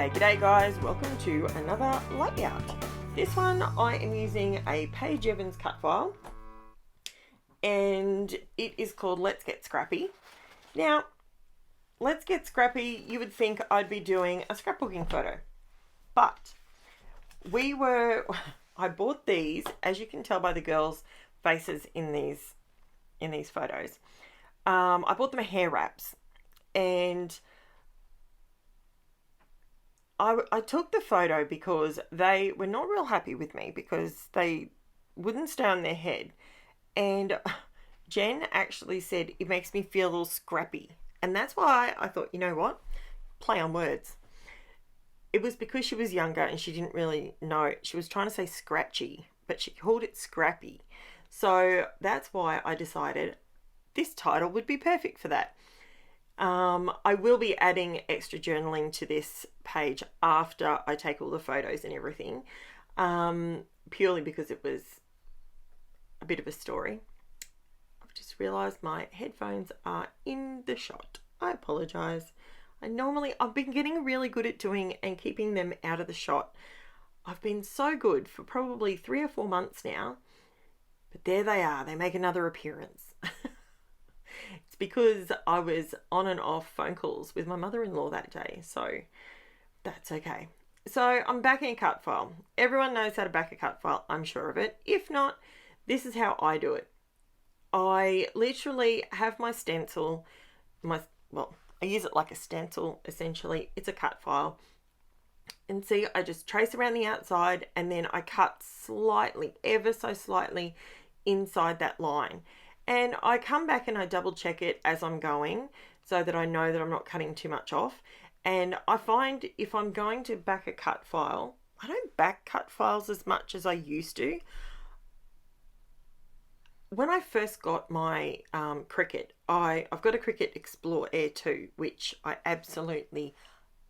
G'day guys, welcome to another layout. This one I am using a Paige Evans cut file and it is called Let's Get Scrappy. Now, Let's Get Scrappy, you would think I'd be doing a scrapbooking photo, but I bought these, as you can tell by the girls' faces in these photos. I bought them hair wraps, and I took the photo because they were not real happy with me because they wouldn't stay on their head. And Jen actually said it makes me feel a little scrappy. And that's why I thought, you know what? Play on words. It was because she was younger and she didn't really know. She was trying to say scratchy, but she called it scrappy. So that's why I decided this title would be perfect for that. I will be adding extra journaling to this page after I take all the photos and everything, purely because it was a bit of a story. I've just realised my headphones are in the shot. I apologise. I've been getting really good at doing and keeping them out of the shot. I've been so good for probably 3 or 4 months now, but there they are. They make another appearance. It's because I was on and off phone calls with my mother-in-law that day, so that's okay. So I'm backing a cut file. Everyone knows how to back a cut file, I'm sure of it. If not, this is how I do it. I literally have my stencil, I use it like a stencil, essentially. It's a cut file. And see, I just trace around the outside and then I cut slightly, ever so slightly, inside that line. And I come back and I double check it as I'm going so that I know that I'm not cutting too much off. And I find if I'm going to back a cut file, I don't back cut files as much as I used to. When I first got my Cricut, I've got a Cricut Explore Air 2, which I absolutely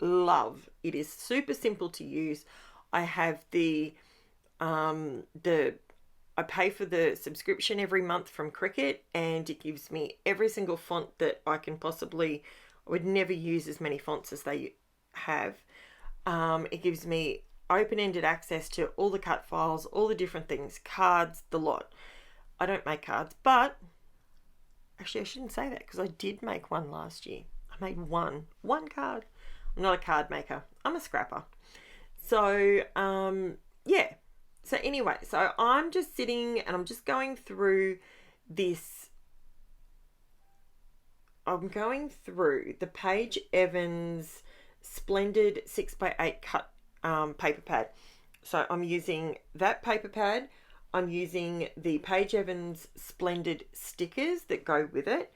love. It is super simple to use. I have I pay for the subscription every month from Cricut, and it gives me every single font that I would never use as many fonts as they have. It gives me open-ended access to all the cut files, all the different things, cards, the lot. I don't make cards, but actually I shouldn't say that because I did make one last year. I made one card. I'm not a card maker. I'm a scrapper. So, yeah. So anyway, so I'm just sitting and I'm just going through this. I'm going through the Paige Evans Splendid 6x8 cut paper pad. So I'm using that paper pad. I'm using the Paige Evans Splendid stickers that go with it.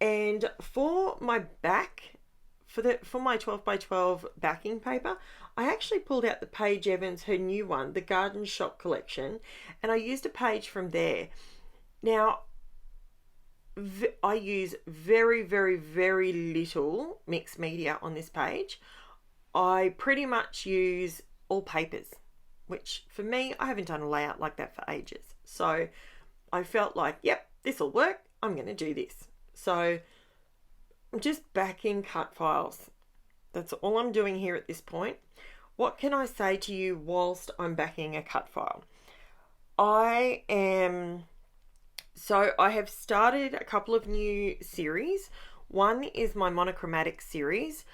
And for my back, for my 12x12 backing paper, I actually pulled out the Paige Evans, her new one, the Garden Shop collection, and I used a page from there. Now, I use very, very, very little mixed media on this page. I pretty much use all papers, which for me, I haven't done a layout like that for ages. So I felt like, yep, this will work. I'm going to do this. So I'm just backing cut files. That's all I'm doing here at this point. What can I say to you whilst I'm backing a cut file? I have started a couple of new series. One is my monochromatic series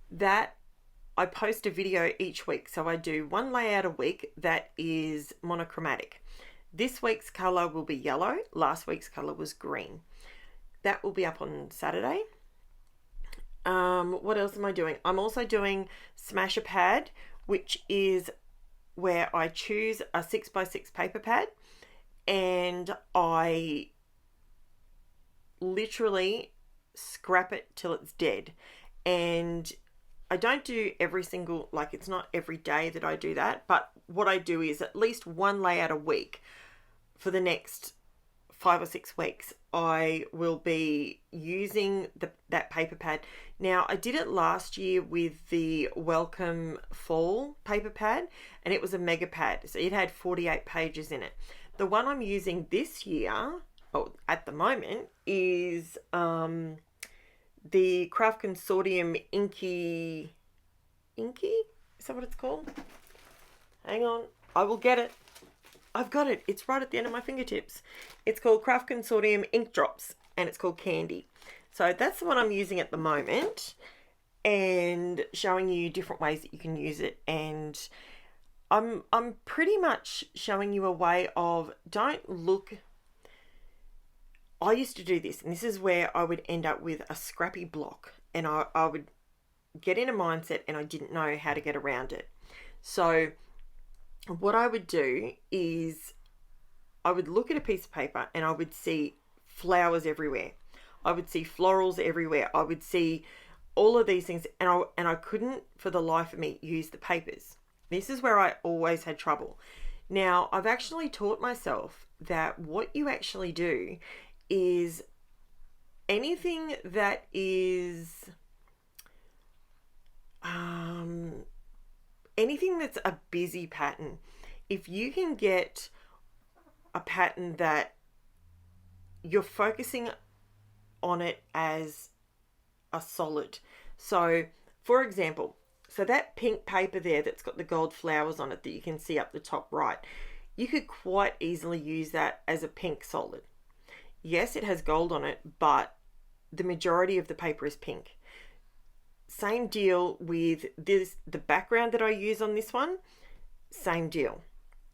that I post a video each week. So I do one layout a week that is monochromatic. This week's color will be yellow. Last week's color was green. That will be up on Saturday. What else am I doing? I'm also doing Smash a Pad, which is where I choose a 6x6 paper pad and I literally scrap it till it's dead. And I don't do every single, it's not every day that I do that, but what I do is at least one layout a week for the next 5 or 6 weeks. I will be using that paper pad. Now, I did it last year with the Welcome Fall paper pad, and it was a mega pad. So it had 48 pages in it. The one I'm using this year, at the moment, is the Craft Consortium Inky Inky? Is that what it's called? Hang on. I will get it. I've got it. It's right at the end of my fingertips. It's called Craft Consortium Ink Drops, and it's called Candy. So that's the one I'm using at the moment, and showing you different ways that you can use it. And I'm pretty much showing you a way of, don't look. I used to do this, and this is where I would end up with a scrappy block, and I would get in a mindset and I didn't know how to get around it. So what I would do is I would look at a piece of paper and I would see flowers everywhere. I would see florals everywhere. I would see all of these things, and I couldn't for the life of me use the papers. This is where I always had trouble. Now, I've actually taught myself that what you actually do is anything that is anything that's a busy pattern, if you can get a pattern that you're focusing on it as a solid. So for example, so that pink paper there that's got the gold flowers on it that you can see up the top right, you could quite easily use that as a pink solid. Yes, it has gold on it, but the majority of the paper is pink. Same deal with this, the background that I use on this one, same deal.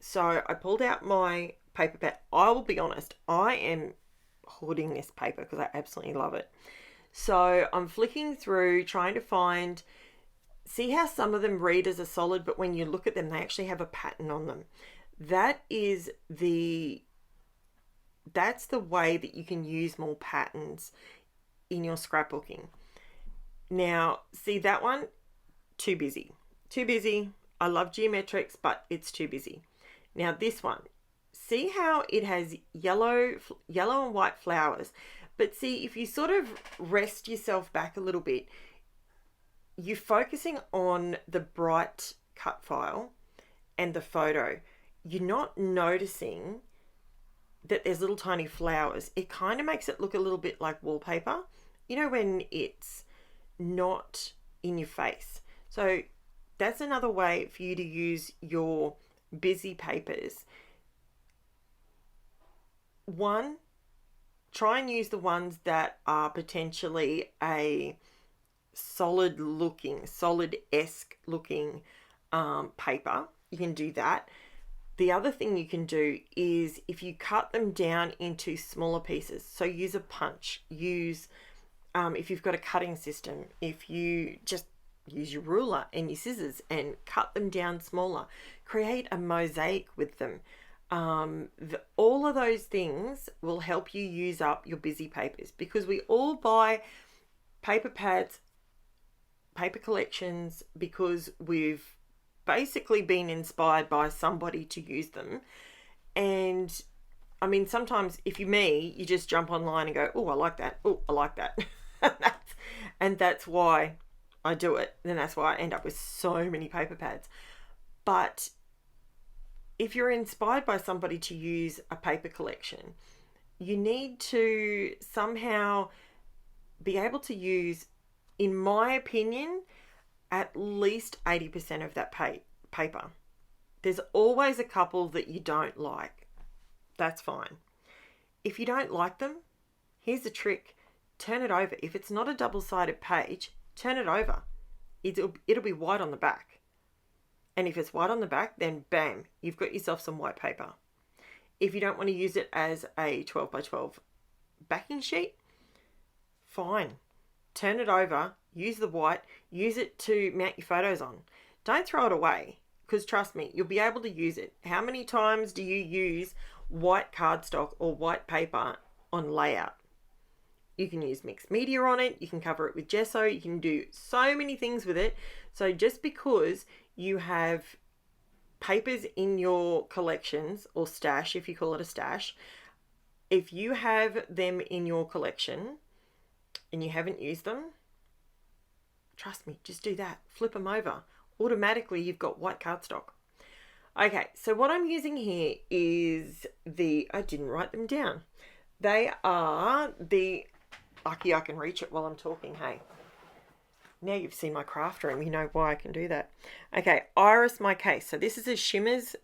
So I pulled out my paper pad. I will be honest, I am hoarding this paper because I absolutely love it. So I'm flicking through, trying to find, see how some of them read as a solid, but when you look at them, they actually have a pattern on them. That's the way that you can use more patterns in your scrapbooking. Now, see that one? Too busy. Too busy. I love geometrics, but it's too busy. Now this one, see how it has yellow and white flowers, but see, if you sort of rest yourself back a little bit, you're focusing on the bright cut file and the photo. You're not noticing that there's little tiny flowers. It kind of makes it look a little bit like wallpaper, you know, when it's not in your face. So that's another way for you to use your busy papers. One, try and use the ones that are potentially a solid-esque looking paper. You can do that. The other thing you can do is if you cut them down into smaller pieces, so use a punch, use, if you've got a cutting system, if you just use your ruler and your scissors and cut them down smaller, create a mosaic with them. All of those things will help you use up your busy papers, because we all buy paper pads, paper collections, because we've basically been inspired by somebody to use them. And I mean, sometimes if you're me, you just jump online and go, oh, I like that. Oh, I like that. and that's why I do it. And that's why I end up with so many paper pads. But if you're inspired by somebody to use a paper collection, you need to somehow be able to use, in my opinion, at least 80% of that paper. There's always a couple that you don't like. That's fine. If you don't like them, here's the trick. Turn it over. If it's not a double-sided page, turn it over. It'll be white on the back. And if it's white on the back, then bam, you've got yourself some white paper. If you don't want to use it as a 12 by 12 backing sheet, fine. Turn it over, use the white, use it to mount your photos on. Don't throw it away, because trust me, you'll be able to use it. How many times do you use white cardstock or white paper on layout? You can use mixed media on it, you can cover it with gesso, you can do so many things with it. So just because you have papers in your collections, or stash if you call it a stash, if you have them in your collection and you haven't used them, trust me, just do that. Flip them over. Automatically you've got white cardstock. Okay, so what I'm using here is I didn't write them down. They are the, lucky I can reach it while I'm talking, hey. now you've seen my craft room, you know why I can do that. Okay, Iris My Case. So this is a SHIMMERZ.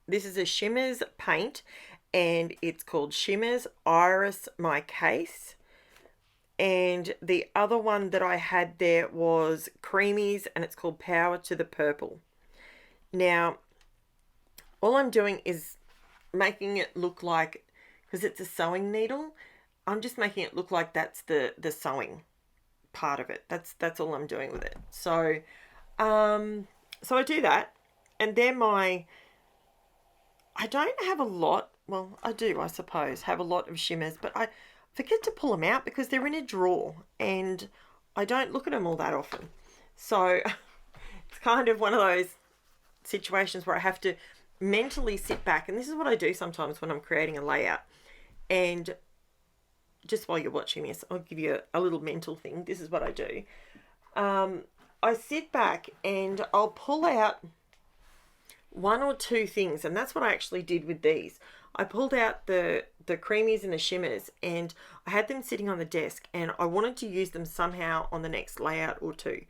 This is a SHIMMERZ paint, and it's called SHIMMERZ Iris My Case. And the other one that I had there was CREAMEEZ, and it's called Power to the Purple. Now, all I'm doing is making it look like, because it's a sewing needle, I'm just making it look like that's the sewing part of it. That's all I'm doing with it. So so I do that, and they're my, I don't have a lot, well, I do, I suppose, have a lot of shimmers, but I forget to pull them out because they're in a drawer and I don't look at them all that often. So it's kind of one of those situations where I have to mentally sit back, and this is what I do sometimes when I'm creating a layout. And just while you're watching this, I'll give you a little mental thing. This is what I do. I sit back and I'll pull out one or two things, and that's what I actually did with these. I pulled out the CREAMEEZ and the SHIMMERZ, and I had them sitting on the desk, and I wanted to use them somehow on the next layout or two.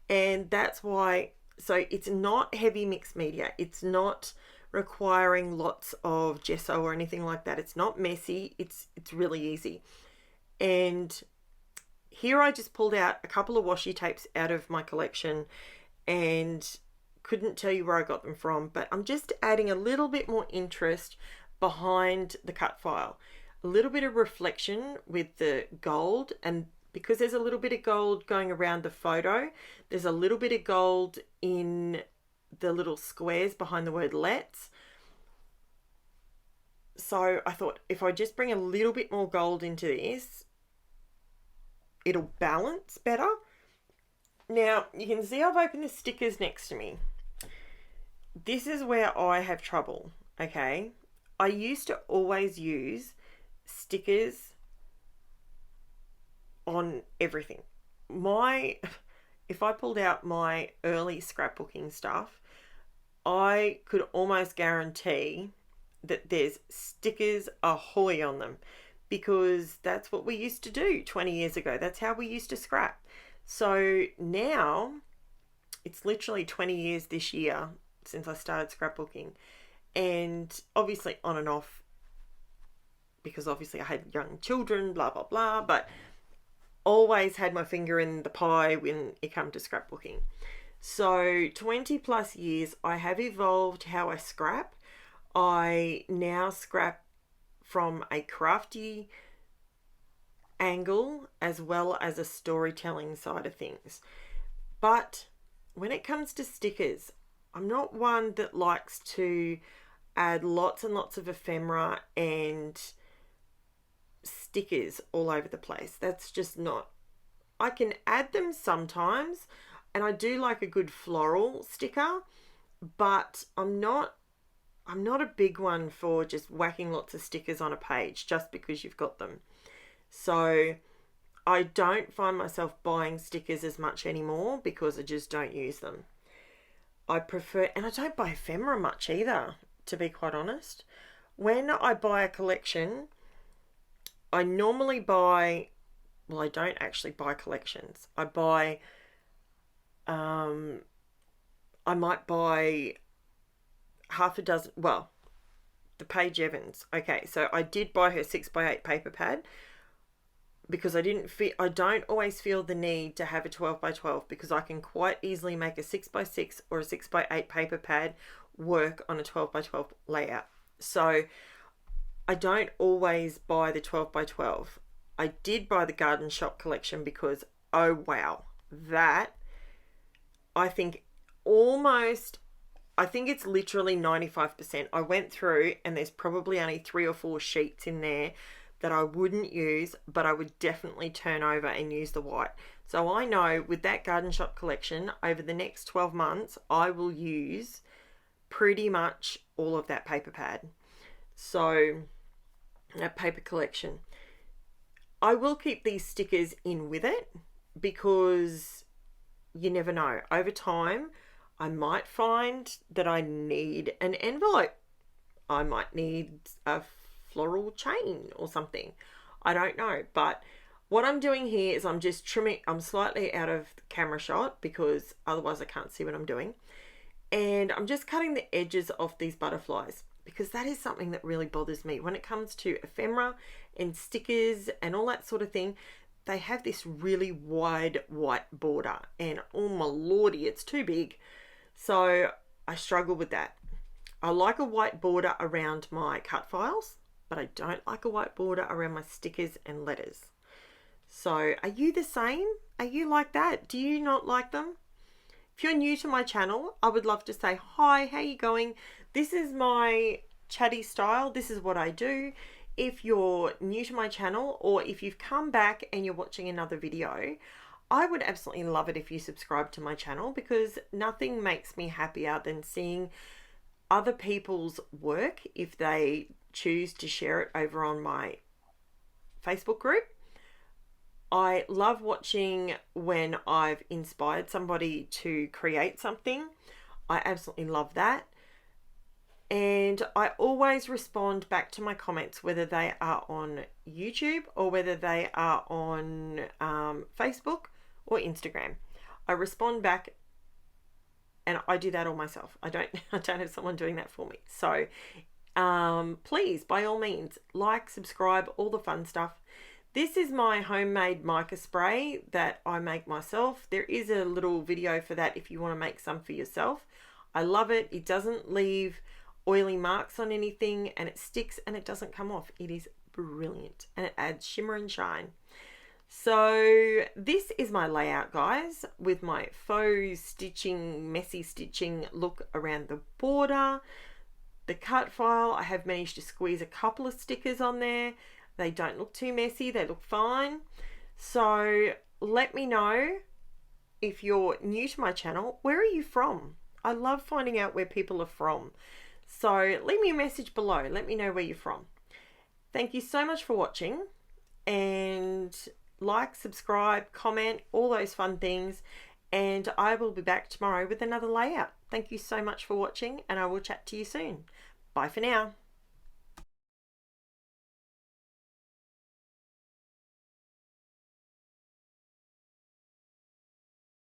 And that's why, so it's not heavy mixed media. It's not requiring lots of gesso or anything like that. It's not messy. It's really easy. And here I just pulled out a couple of washi tapes out of my collection and couldn't tell you where I got them from, but I'm just adding a little bit more interest behind the cut file. A little bit of reflection with the gold, and because there's a little bit of gold going around the photo, there's a little bit of gold in the little squares behind the word let's. So I thought if I just bring a little bit more gold into this, it'll balance better. Now you can see I've opened the stickers next to me. This is where I have trouble, okay? I used to always use stickers on everything. If I pulled out my early scrapbooking stuff, I could almost guarantee that there's stickers ahoy on them, because that's what we used to do 20 years ago. That's how we used to scrap. So now it's literally 20 years this year since I started scrapbooking, and obviously on and off, because obviously I had young children, blah blah blah, but always had my finger in the pie when it came to scrapbooking. So 20 plus years I have evolved how I scrap. I now scrap from a crafty angle as well as a storytelling side of things. But when it comes to stickers, I'm not one that likes to add lots and lots of ephemera and stickers all over the place. That's just not, I can add them sometimes, and I do like a good floral sticker, but I'm not a big one for just whacking lots of stickers on a page just because you've got them. So I don't find myself buying stickers as much anymore because I just don't use them. I prefer, and I don't buy ephemera much either, to be quite honest. When I buy a collection, I normally buy, well, I don't actually buy collections. I buy, I might buy half a dozen, well, the Paige Evans. Okay, so I did buy her 6x8 paper pad because I don't always feel the need to have a 12x12, because I can quite easily make a 6x6 or a 6x8 paper pad work on a 12x12 layout. So I don't always buy the 12x12. I did buy the Garden Shop collection because, oh wow, that, I think it's literally 95%. I went through and there's probably only 3 or 4 sheets in there that I wouldn't use, but I would definitely turn over and use the white. So I know with that Garden Shop collection, over the next 12 months, I will use pretty much all of that paper pad. So that paper collection. I will keep these stickers in with it because you never know. Over time, I might find that I need an envelope. I might need a floral chain or something. I don't know, but What I'm doing here is I'm just trimming, I'm slightly out of the camera shot because otherwise I can't see what I'm doing. And I'm just cutting the edges off these butterflies because that is something that really bothers me. When it comes to ephemera and stickers and all that sort of thing, they have this really wide white border and oh my lordy, it's too big. So I struggle with that. I like a white border around my cut files, but I don't like a white border around my stickers and letters. So are you the same? Are you like that? Do you not like them? If you're new to my channel, I would love to say, hi, how you going? This is my chatty style. This is what I do. If you're new to my channel or if you've come back and you're watching another video, I would absolutely love it if you subscribe to my channel because nothing makes me happier than seeing other people's work if they choose to share it over on my Facebook group. I love watching when I've inspired somebody to create something. I absolutely love that. And I always respond back to my comments, whether they are on YouTube or whether they are on Facebook or Instagram. I respond back and I do that all myself. I don't have someone doing that for me. So please, by all means, like, subscribe, all the fun stuff. This is my homemade mica spray that I make myself. There is a little video for that if you want to make some for yourself. I love it. It doesn't leave oily marks on anything and it sticks and it doesn't come off. It is brilliant and it adds shimmer and shine. So this is my layout, guys, with my faux stitching, messy stitching look around the border. The cut file, I have managed to squeeze a couple of stickers on there. They don't look too messy, they look fine. So let me know if you're new to my channel, where are you from? I love finding out where people are from. So leave me a message below, let me know where you're from. Thank you so much for watching, and like, subscribe, comment, all those fun things, and I will be back tomorrow with another layout. Thank you so much for watching, and I will chat to you soon. Bye for now.